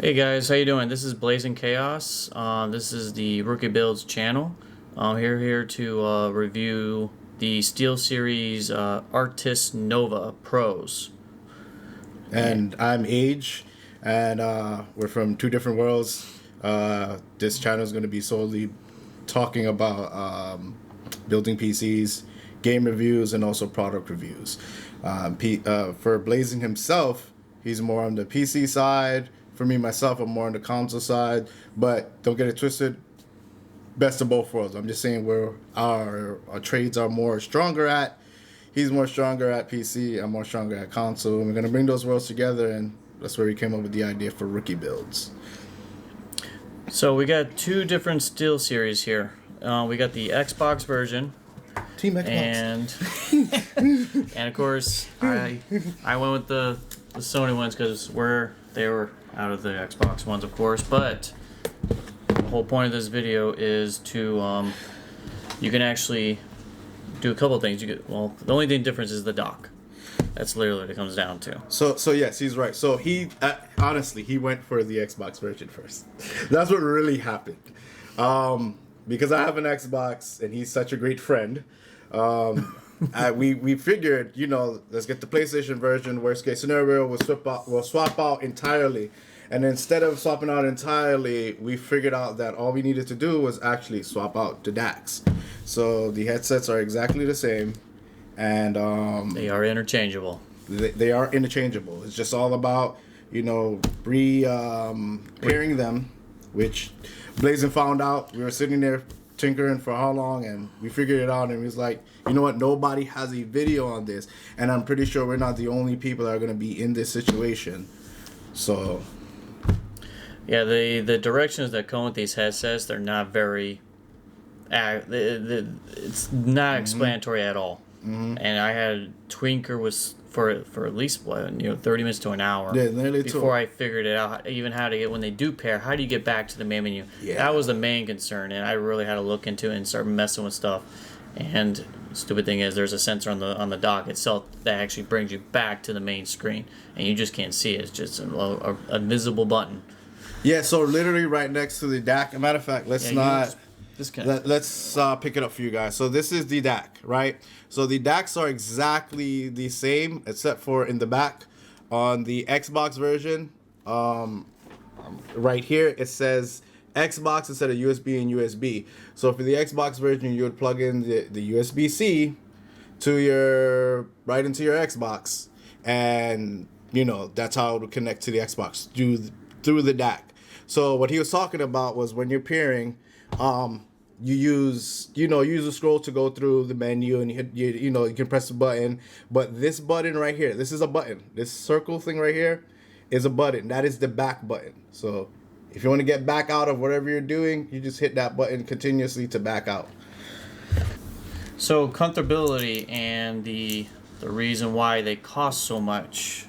Hey guys, how you doing? This is Blazinkaos. This is the Rookie Builds channel. Here to review the SteelSeries Arctis Nova Pros. And I'm Age, and we're from two different worlds. This channel is going to be solely talking about building PCs, game reviews, and also product reviews. For Blazing himself, he's more on the PC side. For me, myself, I'm more on the console side. But don't get it twisted. Best of both worlds. I'm just saying where our trades are more stronger at. He's more stronger at PC. I'm more stronger at console. And we're gonna bring those worlds together, and that's where we came up with the idea for rookie builds. So we got two different SteelSeries here. We got the Xbox version, Team Xbox. and of course I went with the Sony ones because they were out of the Xbox ones, of course. But the whole point of this video is to you can actually do a couple of things. The only thing difference is the dock. That's literally what it comes down to. So yes, he's right. So he honestly he went for the Xbox version first. That's what really happened. Because I have an Xbox and he's such a great friend. We figured, let's get the PlayStation version. Worst case scenario, we'll swap out entirely. And instead of swapping out entirely, we figured out that all we needed to do was actually swap out the DACs. So the headsets are exactly the same, and They are interchangeable. they are interchangeable. It's just all about pairing them, which Blazin found out. We were sitting there tinkering for how long, and we figured it out. And he was like, you know what? Nobody has a video on this, and I'm pretty sure we're not the only people that are going to be in this situation. So. Yeah, the directions that come with these headsets, they're not very. It's not explanatory at all. And I had Twinker was for at least 30 minutes to an hour before I figured it out. Even how to get when they do pair. How do you get back to the main menu? Yeah. That was the main concern, and I really had to look into it and start messing with stuff. And stupid thing is, there's a sensor on the dock itself that actually brings you back to the main screen, and you just can't see it. It's just a visible button. Yeah, so literally right next to the DAC. As a matter of fact, let's pick it up for you guys. So this is the DAC, right? So the DACs are exactly the same, except for in the back on the Xbox version. Right here it says Xbox instead of USB and USB. So for the Xbox version, you would plug in the USB-C right into your Xbox, and that's how it would connect to the Xbox through the DAC. So what he was talking about was when you're pairing, you use a scroll to go through the menu, and you can press the button. But this button right here, this is a button. This circle thing right here is a button. That is the back button. So if you want to get back out of whatever you're doing, you just hit that button continuously to back out. So comfortability and the reason why they cost so much.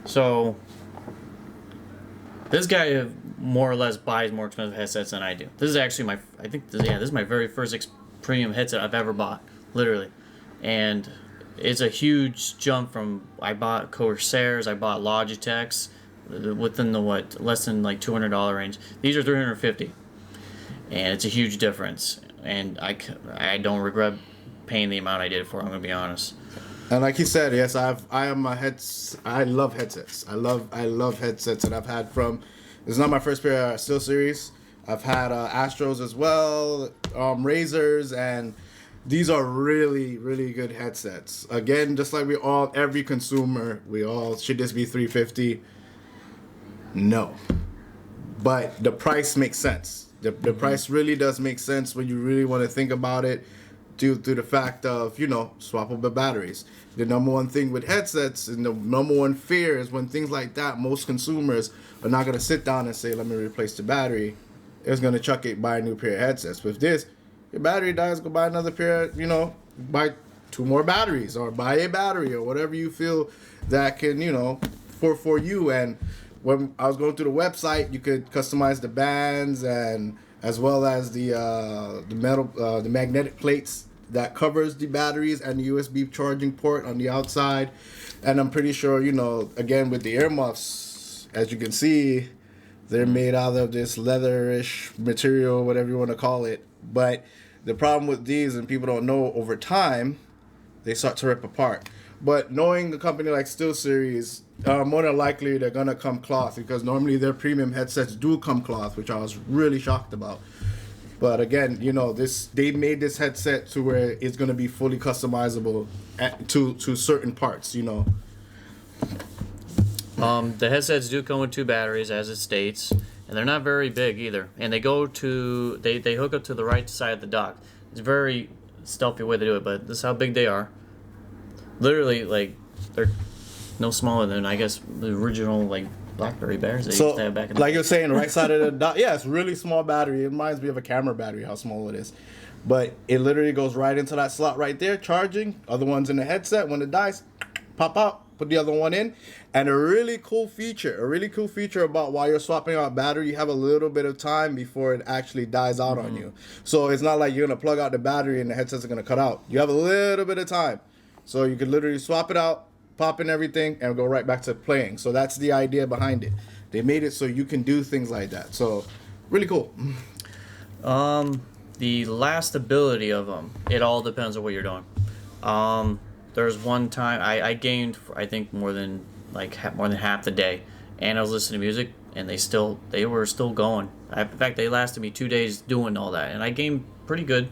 So this guy more or less buys more expensive headsets than I do. This is actually this is my very first premium headset I've ever bought, literally. And it's a huge jump from, I bought Corsairs, I bought Logitechs within the less than like $200 range. These are $350. And it's a huge difference. And I don't regret paying the amount I did for it, I'm going to be honest. And like he said, yes, I love headsets. I love headsets that I've had from. This is not my first pair of SteelSeries. I've had Astros as well, Razors, and these are really, really good headsets. Again, just like every consumer, should this be $350? No, but the price makes sense. The price really does make sense when you really want to think about it. Due to the fact of, swappable batteries. The number one thing with headsets and the number one fear is when things like that, most consumers are not going to sit down and say, let me replace the battery. They're going to chuck it, buy a new pair of headsets. With this, your battery dies, go buy another pair, buy 2 more batteries or buy a battery or whatever you feel that can, for you. And when I was going through the website, you could customize the bands and as well as the magnetic plates that covers the batteries and the USB charging port on the outside. And I'm pretty sure, again, with the earmuffs, as you can see, They're made out of this leatherish material, whatever you want to call it. But the problem with these, and people don't know, over time, they start to rip apart. But knowing a company like SteelSeries, more than likely they're gonna come cloth, because normally their premium headsets do come cloth, which I was really shocked about. But again, they made this headset to where it's gonna be fully customizable to certain parts. The headsets do come with 2 batteries, as it states, and they're not very big either. And they hook up to the right side of the dock. It's a very stealthy way to do it, but this is how big they are. Literally, like, they're no smaller than, I guess, the original, like, BlackBerry bears they used to have back in the like you're saying, right side of the dock. Yeah, it's really small battery. It reminds me of a camera battery, how small it is. But it literally goes right into that slot right there, charging. Other one's in the headset. When it dies, pop out. Put the other one in. And a really cool feature about while you're swapping out battery, you have a little bit of time before it actually dies out on you. So it's not like you're going to plug out the battery and the headsets are going to cut out. You have a little bit of time. So you could literally swap it out, pop in everything, and go right back to playing. So that's the idea behind it. They made it so you can do things like that. So really cool. The last ability of them, it all depends on what you're doing. There's one time I gained, I think, more than half the day, and I was listening to music, and they were still going. In fact, they lasted me 2 days doing all that, and I gained pretty good.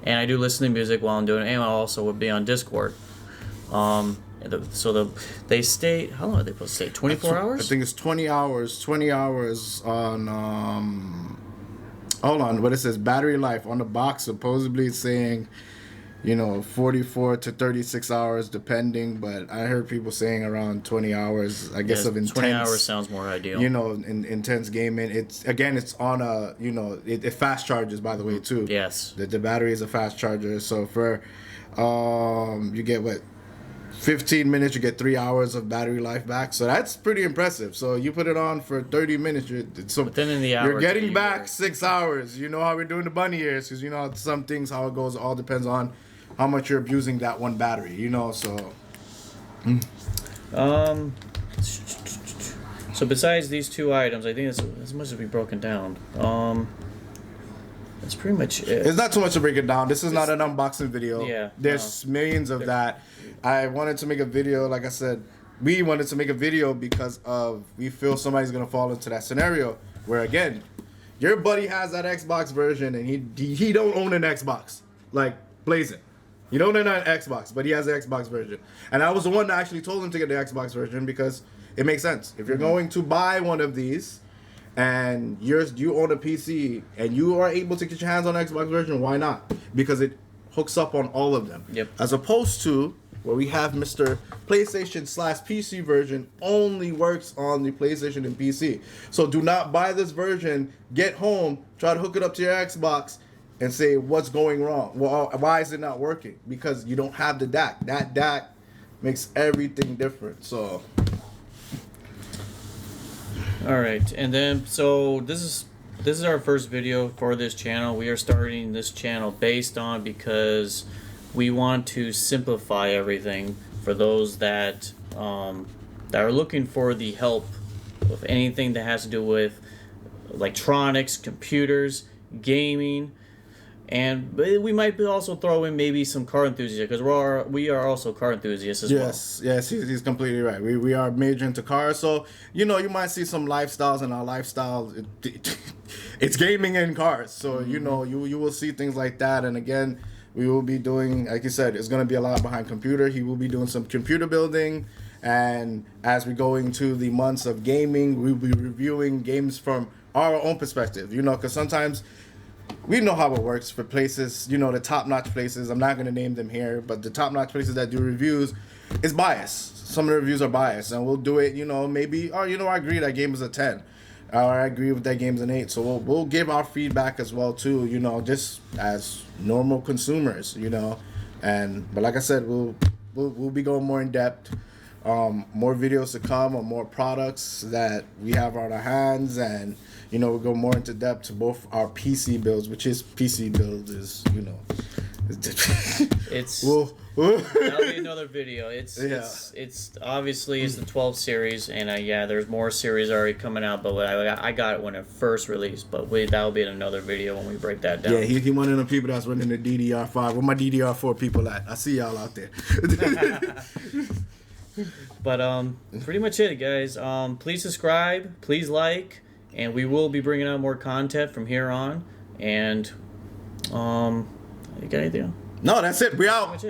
And I do listen to music while I'm doing it, and I also would be on Discord. They stay. How long are they supposed to stay? 24 hours? I think it's 20 hours. 20 hours on. Hold on, what it says, battery life on the box. Supposedly it's saying, 44 to 36 hours depending, but I heard people saying around 20 hours. I guess of intense. 20 hours sounds more ideal. Intense gaming. It's on a. It fast charges, by the way, too. Yes. The battery is a fast charger, so for you get 15 minutes, you get 3 hours of battery life back. So that's pretty impressive. So you put it on for 30 minutes, within in the hour you're getting back 6 hours. You know how we're doing the bunny ears, because some things, how it goes, all depends on how much you're abusing that one battery. So. So besides these 2 items, I think as much as we broken down. That's pretty much it. It's not too much to break it down. This is not an unboxing video. Yeah. There's millions of that. I wanted to make a video, like I said, we wanted to make a video because we feel somebody's going to fall into that scenario where, again, your buddy has that Xbox version and he don't own an Xbox. Like, Blazin. You don't own an Xbox, but he has the Xbox version. And I was the one that actually told him to get the Xbox version because it makes sense. If you're going to buy one of these, and you own a PC and you are able to get your hands on the Xbox version, why not? Because it hooks up on all of them. Yep. As opposed to where we have Mr. PlayStation/PC version only works on the PlayStation and PC. So do not buy this version, get home, try to hook it up to your Xbox, and say, what's going wrong? Well, why is it not working? Because you don't have the DAC. That DAC makes everything different. So... All right, and then so this is our first video for this channel. We are starting this channel because we want to simplify everything for those that are looking for the help of anything that has to do with electronics, computers, gaming. And we might also throw in maybe some car enthusiasts, because we are also car enthusiasts as well. Yes, he's completely right. We are major into cars, so you might see some lifestyles, and our lifestyle it's gaming in cars. So you will see things like that. And again, we will be doing, like you said, it's going to be a lot behind computer. He will be doing some computer building, and as we go into the months of gaming, we'll be reviewing games from our own perspective. Because sometimes we know how it works for places, the top-notch places. I'm not going to name them here, but the top-notch places that do reviews is biased. Some of the reviews are biased, and we'll do it, maybe, I agree that game is a 10. Or I agree with that game's an 8. So we'll give our feedback as well, too, just as normal consumers, But like I said, we'll be going more in depth. More videos to come on more products that we have on our hands, and we'll go more into depth to both our PC builds, which is PC builds is It's Well, that'll be another video. It's Yeah. it's obviously it's the 12th series, and yeah, there's more series already coming out. But I got it when it first released. But that'll be in another video when we break that down. Yeah, he one of the people that's running the DDR5. Where my DDR4 people at? I see y'all out there. But pretty much it, guys. Please subscribe, please like, and we will be bringing out more content from here on. And you got anything else? No, that's it. We out. Pretty much it.